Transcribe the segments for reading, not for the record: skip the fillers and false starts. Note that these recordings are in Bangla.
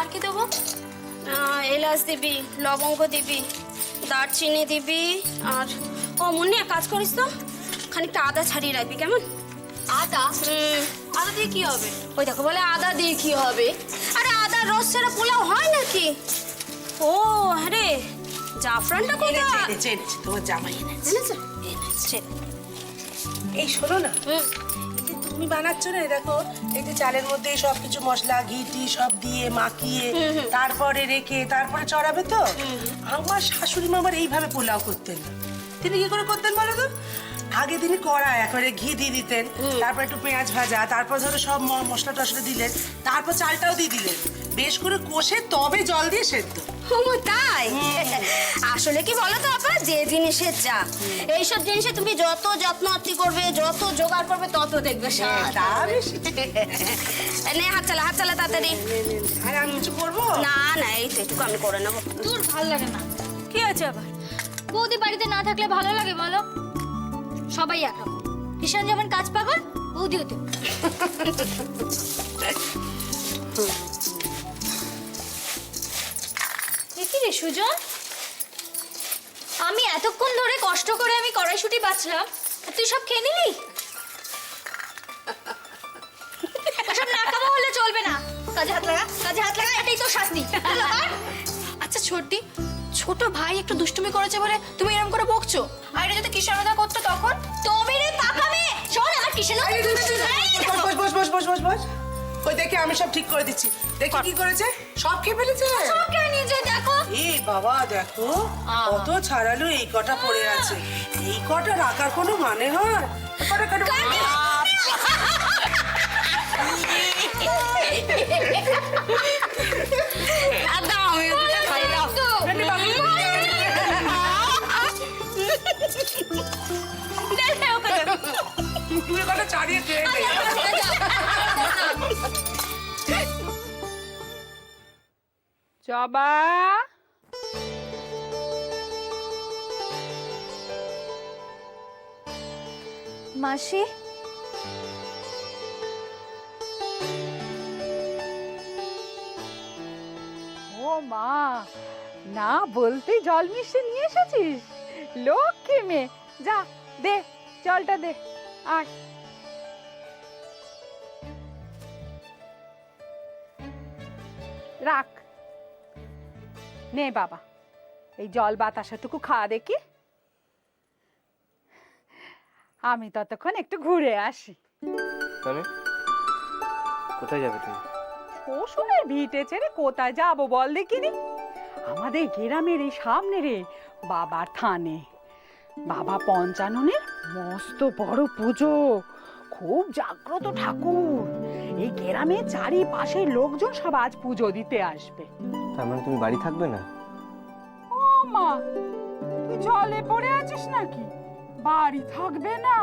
আর কি দেবো? এলাচ দিবি, লবঙ্গ দিবি, দারচিনি দিবি, আর মুন্নি এক কাজ করিস তো, খানিকটা আদা ছাড়িয়ে রাখবি, কেমন? আদা? আদা দিয়ে কি হবে? ওই দেখো বলে আদা দিয়ে কি হবে। আরে আদা রস ছাড়া পোলাও হয় নাকি? ও আরে জাফরানটা কোথায়? এনেছে তোমার জামাই এনেছে। এনেছে? এই শোনো না, এই যে তুমি বানাচ্ছ না, দেখো এই যে চালের মধ্যে সব কিছু মশলা ঘি টি সব দিয়ে মাখিয়ে তারপরে রেখে তারপরে চড়াবে তো। আমার শাশুড়ি মা আবার এইভাবে পোলাও করতেন না। তিনি কি করে করতেন বলো তো? আগে তিনি কড়ায় একবারে ঘি দিয়ে দিতেন, তারপর একটু পেঁয়াজ ভাজা, তারপর ধরো সব মশলা টশলা দিলেন, তারপর চালটাও দিয়ে দিলেন, বেশ করে কষে তবে জল দিয়ে সেদ্ধ। তাই? আসলে কি বলো তো আপা, যে জিনিসের যা, এইসব জিনিসে তুমি যত যত্ন আত্তি করবে, যত জোগাড় করবে, তত দেখবে স্বাদ। তা বেশি। নে হাত চালা তাড়াতাড়ি। আর আমি কিছু করবো না না, এই তো একটু আমি করে নেবো। দূর, ভাল লাগে না। কি আছে আবার? বৌদি বাড়িতে না থাকলে ভালো লাগে বলো? সবাই একরকম। কিষান যেমন কাজ পাগল, বৌদিও তো। কি রে সুজন, আমি এতক্ষণ ধরে কষ্ট করে আমি কড়াইশুঁটি বাছলাম, আর তুই সব খেয়ে নিলি? সব নাকামো হলে চলবে না। কাজে হাত লাগা, এটাই তো শাস্তি। আচ্ছা ছোটি, ছোট ভাই একটু দুষ্টুমি করেছে বলে তুমি এরকম করে বকছো? আর এটা যদি কিষানদা করতো তখন? তুমি রে পাকা মেয়ে, শোন আমার কিষানদা বস। ওই দেখে আমি সব ঠিক করে দিচ্ছি। দেখি কি করেছে, সব খেয়ে ফেলেছে। সব খেয়ে নিয়েছে, দেখো। এই বাবা দেখো, কত ছাড়ালো, এই কটা পড়ে আছে। এই কটা রাখার কোনো মানে হয়? তুই কটা ছাড়িয়ে খেয়ে নে। জবা, মাসি, ও মা, না বলতে জল মিশিয়ে নিয়ে এসেছিস? লক্ষ্মী মেয়ে, যা দে জলটা দে। আর রাখ, নে বাবা, এই জল বাতাসাটুকু খাওয়া দেখি। আমি ততক্ষণ একটু ঘুরে আসি। মানে কোথায় যাবে তুমি? শ্বশুরের ভিটে ছেড়ে কোথায় যাবো বল দেখিনি? আমাদের গ্রামের এই সামনে রে বাবার থানে, বাবা পঞ্চাননের মস্ত বড় পুজো, খুব জাগ্রত ঠাকুর। এই গ্রামে চারিপাশের লোকজন সব আজ পুজো দিতে আসবে। তার মানে তুমি বাড়ি থাকবে না? ও মা, তুই জলে পড়ে আছিস নাকি? বাড়ি থাকবে না?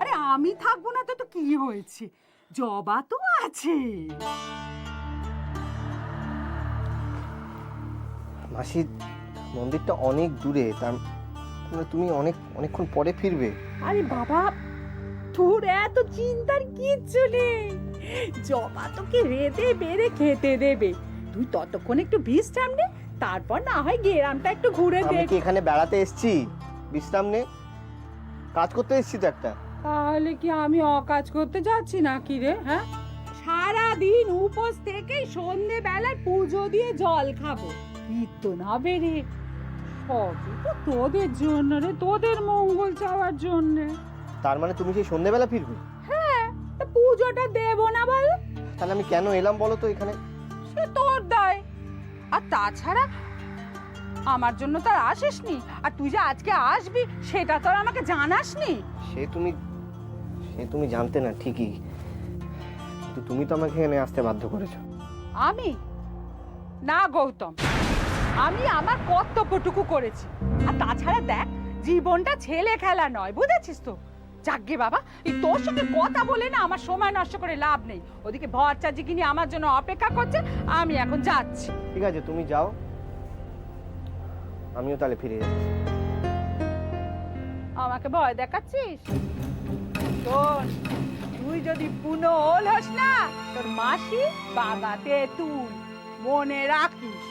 আরে আমি থাকবো না তো কি হয়েছে, জবা তো আছে। মাসি, মন্দিরটা অনেক দূরে, তার মানে তুমি অনেকক্ষণ পরে ফিরবে। আরে বাবা, তোর এত চিন্তার কিচ্ছু নেই, জবা তোকে রেঁধে বেড়ে খেতে দেবে। তুই ততক্ষণ একটু বিশ্রাম নে, তারপর না হয় গ্রামটা একটু ঘুরে আমি দেখ। কি এখানে বেড়াতে এসেছি? বিশ্রাম নে, কাজ করতে এসেছি তো একটা। তাহলে কি আমি অকাজ করতে যাচ্ছি নাকি রে? হ্যাঁ, সারাদিন উপোস থেকে সন্ধে বেলায় পুজো দিয়ে জল খাবো, কীর্তন হবে রে, সবই তো তোদের জন্য রে, তোদের মঙ্গল চাওয়ার জন্য। তার মানে তুমি সেই সন্ধ্যেবেলা ফিরবে? হ্যাঁ, তা পুজোটা দেবো না বল? তাহলে আমি কেন এলাম বলো তো এখানে? সে তোর দায়। আর তাছাড়া আমার জন্য তো আর আসিসনি, আর তুই যে আজকে আসবি সেটা তো আর আমাকে জানাসনি। সে তুমি জানতে না ঠিকই, কিন্তু তুমি তো আমাকে এখানে আসতে বাধ্য করেছো। আমি না গৌতম, আমি আমার কর্তব্যটুকু করেছি। আর তাছাড়া দেখ, জীবনটা ছেলে খেলা নয়, বুঝেছিস তো? যাকগে বাবা, এই তোর সঙ্গে কথা বলে না আমার সময় নষ্ট করে লাভ নেই। ওদিকে ভরচাজিকিনি আমার জন্য অপেক্ষা করছে, আমি এখন যাচ্ছি। ঠিক আছে, তুমি যাও, আমিও তাহলে ফিরে যাচ্ছি। আমাকে ভয় দেখাচ্ছিস? শোন, তুই যদি পুনঃ হস না, তোর মাসি বাবা তেঁতুল, মনে রাখিস।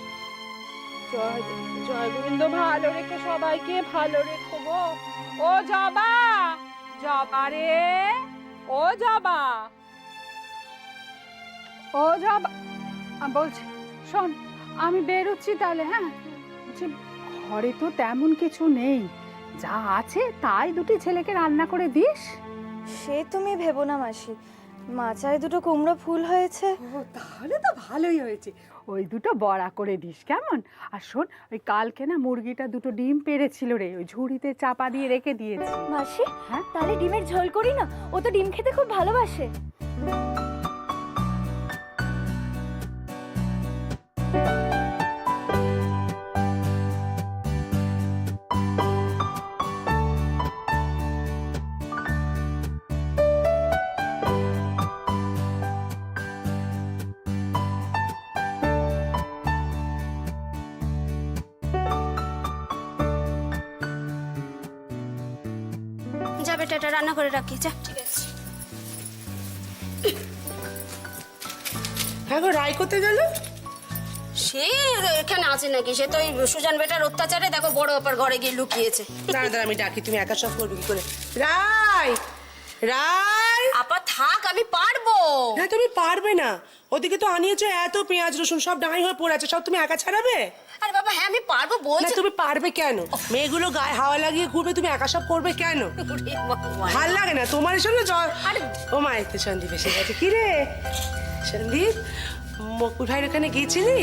জয় জয় গোবিন্দ, ভালো রেখো সবাইকে, ভালো রেখো গো। ও জবা, জবা রে, ও জবা, ও জবা, বলছি শোন, আমি বেরোচ্ছি তাহলে। হ্যাঁ, বলছি ঘরে তো তেমন কিছু নেই, যা আছে তাই দুটি ছেলেকে রান্না করে দিস। সে তুমি ভেবো না মাসি, মাচায় দুটো কুমড়ো ফুল হয়েছে। ও তাহলে তো ভালোই হয়েছে, ওই দুটো বড়া করে দিস কেমন? আর শোন, ওই কালকে না মুরগিটা দুটো ডিম পেড়েছিল রে, ওই ঝুড়িতে চাপা দিয়ে রেখে দিয়েছি। মাসি, হ্যাঁ? তাহলে ডিমের ঝোল করি না? ও তো ডিম খেতে খুব ভালোবাসে। যা বেটা, এটা রান্না করে রাখি, যা। ঠিক আছে। হ্যাঁ গো, রায় করতে গেল? সে এখানে আছে নাকি? সে তো ওই সুজান বেটার অত্যাচারে দেখো বড় অপার ঘরে গিয়ে লুকিয়েছে। দাঁড়া দাঁড়া, আমি ডাকি, তুমি একা সব করবে কি করে? রায়, রায়। আপা থাক, আমি পারবো। না তুমি পারবে না, ওদিকে তো আনিয়েছো এত পেঁয়াজ রসুন, সব ডাঁই হয়ে পড়ে আছে, সব তুমি একা ছাড়াবে? আরে বাবা, হ্যাঁ আমি পারবো না বলছি। তুমি পারবে কেন? মেয়েগুলো গায়ে হাওয়া লাগিয়ে ঘুরবে, তুমি একা সব করবে কেন? ওরে ভগবান। ভাল লাগে না তোমার সঙ্গে জল? আরে ও মা, এতে সন্দীপ এসে গেছে। কি রে সন্দীপ, মকুল ভাইয়ের ওখানে গিয়েছিলি?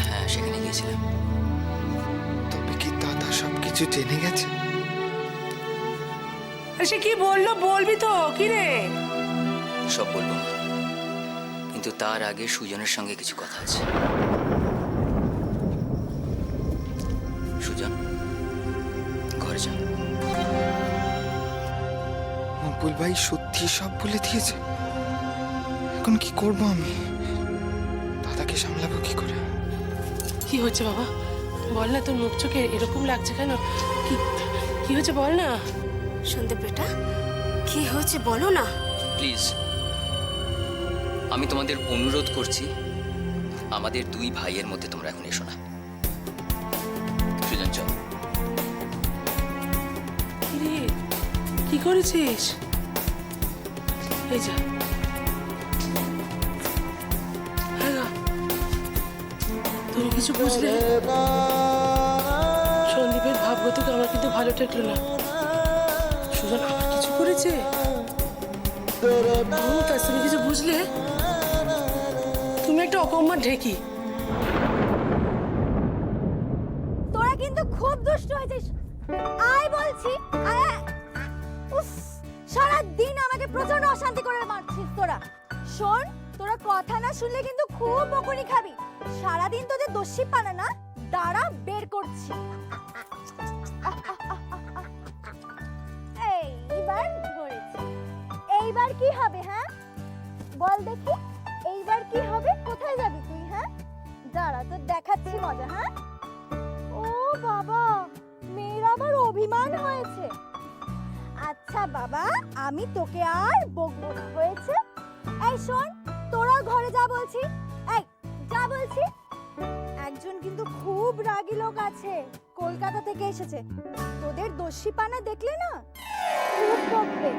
হ্যাঁ, সেখানে গিয়েছিলাম। তবে কি দাদা সবকিছু জেনে গেছে? আরে সে কি বললো, বলবি তো? কি রে? সব বলবো না, কিন্তু তার আগে সুজনের সঙ্গে কিছু কথা আছে। সুজন, ঘরে যা। মকবুল ভাই সত্যি সব বলে দিয়েছে। এখন কি করব আমি? দাদাকে সামলাবো কি করে? কি হচ্ছে বাবা, বল না, তোর মুখ চোখে এরকম লাগছে কেন? কি কি হচ্ছে বল না। সন্দীপ বেটা, কি হয়েছে বলো না। প্লিজ, আমি তোমাদের অনুরোধ করছি, আমাদের দুই ভাইয়ের মধ্যে তোমরা এখন এসো না। সুজন, চল। কি রে, কি করেছিস? এই যা। হ্যাঁ গো, তুমি কিছু বুঝলে? সন্দীপের ভাবগতকে আমার কিন্তু ভালো ঠেকলো না। সুজন আবার কিছু করেছে? মমতাজ, তুমি কিছু বুঝলে? তুমি একটা অকম্মার ঢেকি। তোরা কিন্তু খুব দুষ্ট হয়েছিস। আয় বলছি, আয়। উফ, সারা দিন আমাকে প্রচন্ড অশান্তি করে মারছিস তোরা। শোন, তোরা কথা না শুনলে কিন্তু খুব বকুনি খাবি। সারাদিন তোদের দোষী পানা না, দাঁড়া বের করছি। এইবার ধরেছি। এইবার কি হবে? হ্যাঁ বল দেখি, এইবার কি হবে? কোথায় যাবি তুই? হ্যাঁ দাঁড়া, তো দেখাচ্ছি মজা। হ্যাঁ, ও বাবা, মেয়ের আবার অভিমান হয়েছে। আচ্ছা বাবা, আমি তোকে আর বকবো না, হয়েছে? এই শোন, তোরা ঘরে যা বলছি। এই যা বলছি। একজন কিন্তু খুব রাগী লোক আছে, কলকাতা থেকে এসেছে। তোদের দোষীপানা দেখলে না খুব বকবে।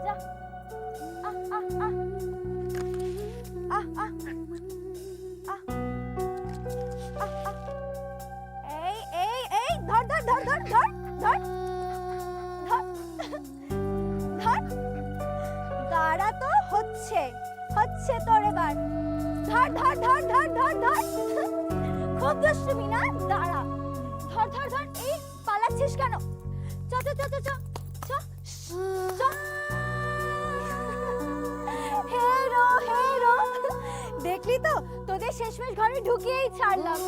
যা। আহ আহ আহ আহ আহ আহ আহ আহ। এই এই এই, ধর ধর ধর ধর ধর ধর ধর ধর। দাঁড়া তো, হচ্ছে হচ্ছে তোর এবার। ধর ধর ধর ধর ধর ধর। খুব দুষ্টুমি না, দাঁড়া। ধর ধর ধর। এই পালাচ্ছিস কেন? চ চ চ চ চ চ চ। হেরো হেরো, দেখলি তো, তোদের শেষমেশ ঘরে ঢুকিয়েই ছাড়লাম।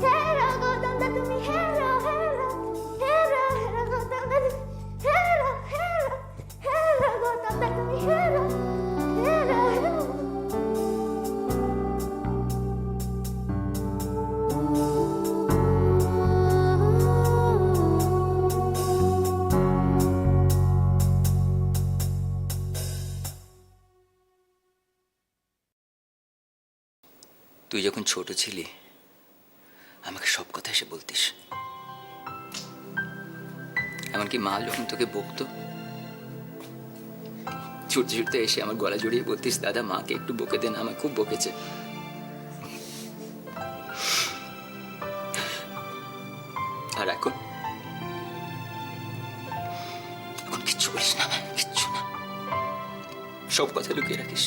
হেরো গোদন্দা তুমি, হেরো হেরো হেরো হেরো গোদন্দা, হেরো হেরো হেরো গোদন্দা তুমি, হেরো হেরো হেরো। তুই যখন ছোট ছিলি আমাকে সব কথা এসে বলতিস, এমনকি মা যখন তোকে বকতো ছুটতে ছুটতে এসে আমার গলা জড়িয়ে বলতিস, দাদা মাকে একটু বকে দেন, আমায় খুব বকেছে। আর এখন এখন কিচ্ছু বলিস না, কিচ্ছু না, সব কথা লুকিয়ে রাখিস।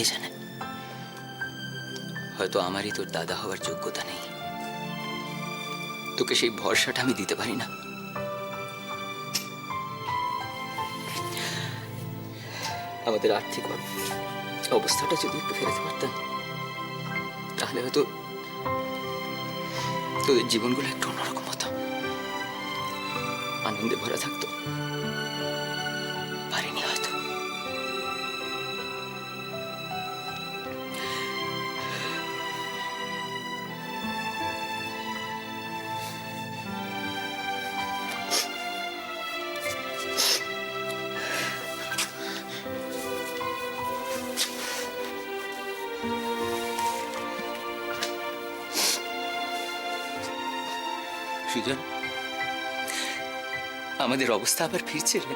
কে জানে, হয়তো আমারই তোর দাদা হওয়ার যোগ্যতা নেই, তোকে সেই ভরসাটা আমি দিতে পারি না। আমাদের আর্থিক অবস্থাটা যদি একটু ফেরাতে পারতাম তাহলে হয়তো তোদের জীবনগুলো একটু অন্যরকম হতো, আনন্দে ভরা থাকতো। পারিনি হয়তো। সুজন, আমাদের অবস্থা আবার ফিরছে রে।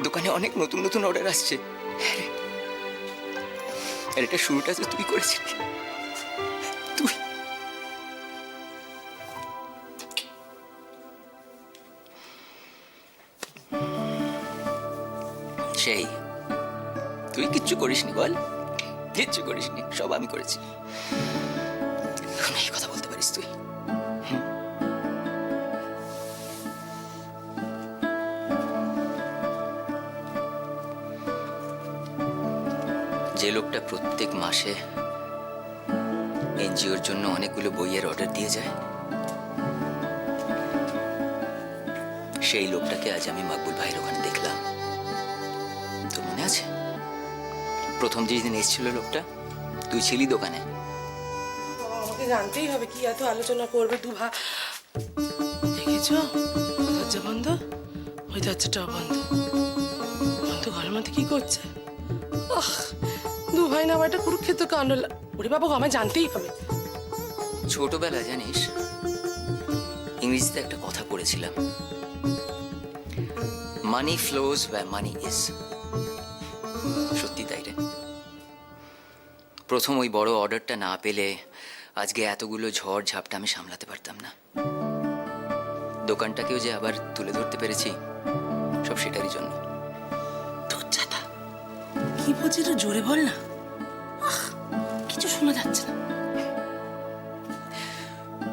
দোকানে অনেক নতুন নতুন অর্ডার আসছে। আর এটা শুরুটা তো তুই করেছিলি, তুই। সেই তুই কিচ্ছু করিসনি বল, কিচ্ছু করিসনি, সব আমি করেছি। এখন এই কথা বলতে পারিস তুই? যে লোকটা প্রত্যেক মাসে এনজিওর জন্য অনেকগুলো বইয়ের অর্ডার দিয়ে যায়, সেই লোকটাকে আজ আমি মাকবুল ভাইয়ের ওখানে দেখলাম। তোর মনে আছে প্রথম যেদিন এসেছিল লোকটা, তুই ছিলি দোকানে। আমাকে জানতেই হবে কি এত আলোচনা করবে দুভা। দেখেছো দরজা বন্ধ, ওই দরজাটাও বন্ধ। বন্ধ ঘরের মধ্যে কি করছে? দু ভাই না আমার একটা কুরুক্ষেত্র কাণ্ড। ওরে বাবা, আমায় জানতেই হবে। ছোটবেলা জানিস ইংরেজিতে একটা কথা পড়েছিলাম, মানি ফ্লোজ ওয়্যার মানি ইজ। সত্যি তাই রে। প্রথম ওই বড় অর্ডারটা না পেলে আজকে এতগুলো ঝড় ঝাপটা আমি সামলাতে পারতাম না। দোকানটাকেও যে আবার তুলে ধরতে পেরেছি সব সেটারই জন্য। তোর চাতা কি বলছিস, একটু জোরে বল না, কিছু শোনা যাচ্ছে না।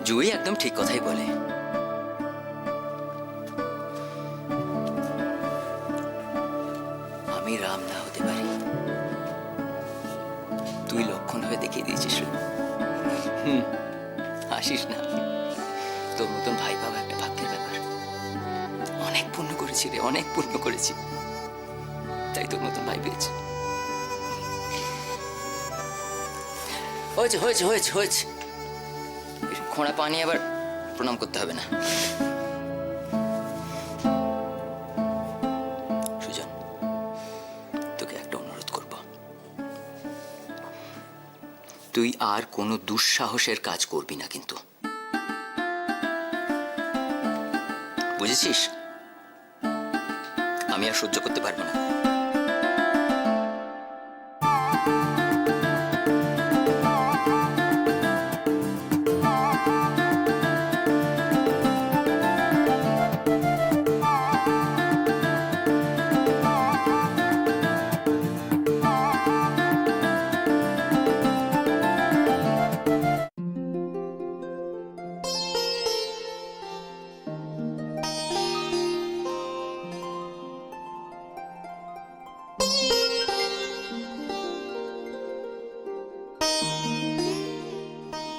জুই একদম ঠিক কথাই বলে। আমি রাম না হতে পারি, তুই লক্ষণ হয়ে দেখিয়ে দিয়েছিস। হাসিস না, তোর মতন ভাই পাওয়া একটা ভাগ্যের ব্যাপার। অনেক পুণ্য করেছি রে, অনেক পুণ্য করেছি, তাই তোর মতন ভাই পেয়েছি। হয়েছে হয়েছে হয়েছে হয়েছে, খোঁড়া পানি আবার প্রণাম করতে হবে না। সুজন, তোকে একটা অনুরোধ করব, তুই আর কোনো দুঃসাহসের কাজ করবি না কিন্তু, বুঝেছিস? আমি আর সহ্য করতে পারবো না।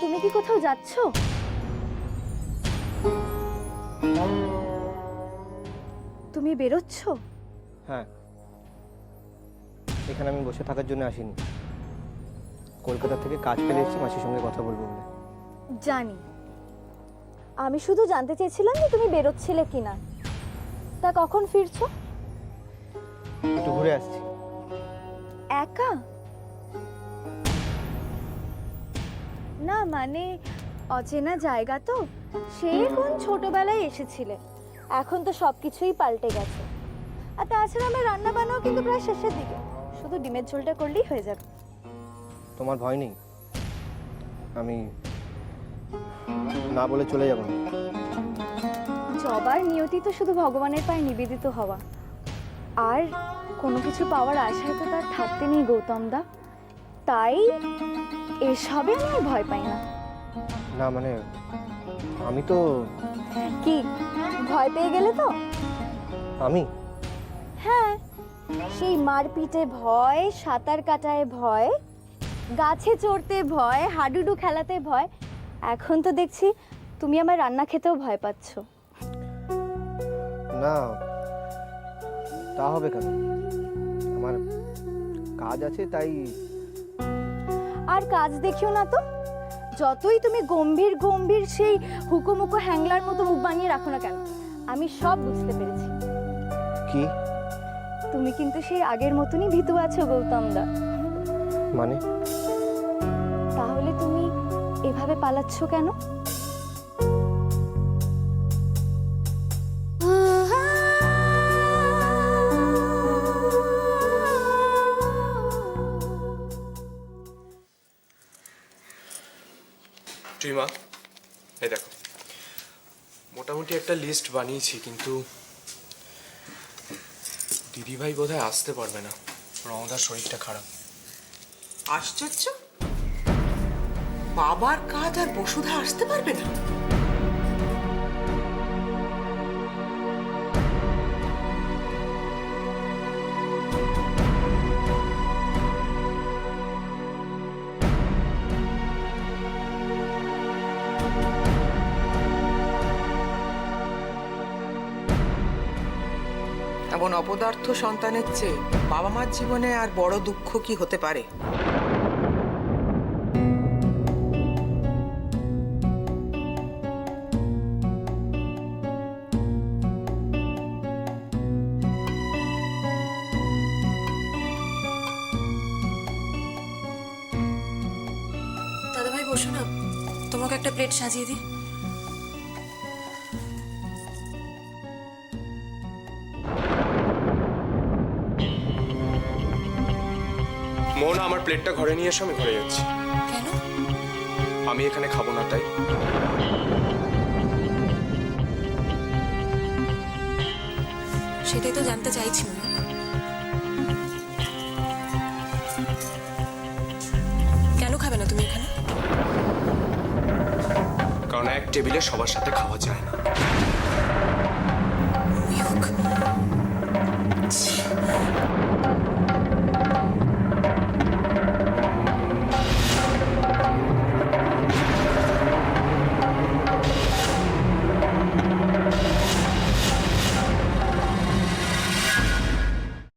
তুমি কি কোথাও যাচ্ছ? তুমি বেরোচ্ছ? হ্যাঁ, এখানে আমি বসে থাকার জন্য আসিনি, কলকাতা থেকে কাজ পেলে এসেছি মাসির সঙ্গে কথা বলবো বলে। জানি, আমি শুধু জানতে চেয়েছিলাম যে তুমি বেরোচ্ছিলে কিনা। তা কখন ফিরছো? একটু ঘুরে আসছি। একা? না মানে অচেনা জায়গা তো, সেই কোন ছোটবেলায় এসেছিলে, এখন তো সবকিছুই পাল্টে গেছে। আর তাছাড়া আমার রান্না বান্নাও কিন্তু প্রায় শেষের দিকে, শুধু ডিমের ঝোলটা করলেই হয়ে যাবে। তোমার ভয় নেই? আমি না বলে চলে যাব না। জবার নিয়তি তো শুধু ভগবানের পায়ে নিবেদিত হওয়া, আর কোনো কিছু পাওয়ার আশায় তো তার থাকতে নেই গৌতম দা। তাই এসবে আমি আর ভয় পাই না। না মানে আমি তো কি ভয় পেয়ে গেলে তো? আমি হ্যাঁ, সেই মারপিটে ভয়, সাঁতার কাটায় ভয়, গাছে চড়তে ভয়, হাডুডু খেলাতে ভয়, এখন তো দেখছি তুমি আমার রান্না খেতেও ভয় পাচ্ছ। না, তা হবে কেন? আমার কাজ আছে তাই। আর কাজ দেখিও না তো, যতই তুমি গম্ভীর গম্ভীর সেই হুকুমুকু হ্যাংলার মতো মুখ বানিয়ে রাখো না কেন, আমি সব বুঝতে পেরেছি। কি? তুমি কিন্তু সেই আগের মতনই ভীতু আছো গৌতম দা। মানে তাহলে তুমি এভাবে পালাচ্ছ কেন? রিমা, এই দেখো, মোটামুটি একটা লিস্ট বানিয়েছি, কিন্তু দিদিভাই বোধহয় আসতে পারবে না, রঙদার শরীরটা খারাপ। আশ্চর্য, বাবার কাজ আর বসুধা আসতে পারবে না? এমন অপদার্থ সন্তানের চেয়ে বাবা মার জীবনে আর বড় দুঃখ কি হতে পারে? দাদা ভাই বসো না, তোমাকে একটা প্লেট সাজিয়ে দিই। মোহনা, আমার প্লেটটা ঘরে নিয়ে এসো, আমি ঘরে যাচ্ছি। কেন? আমি এখানে খাবো না তাই। সেটাই তো জানতে চাইছি। কেন খাবে না তুমি এখানে? কারণ এক টেবিলে সবার সাথে খাওয়া যায় না।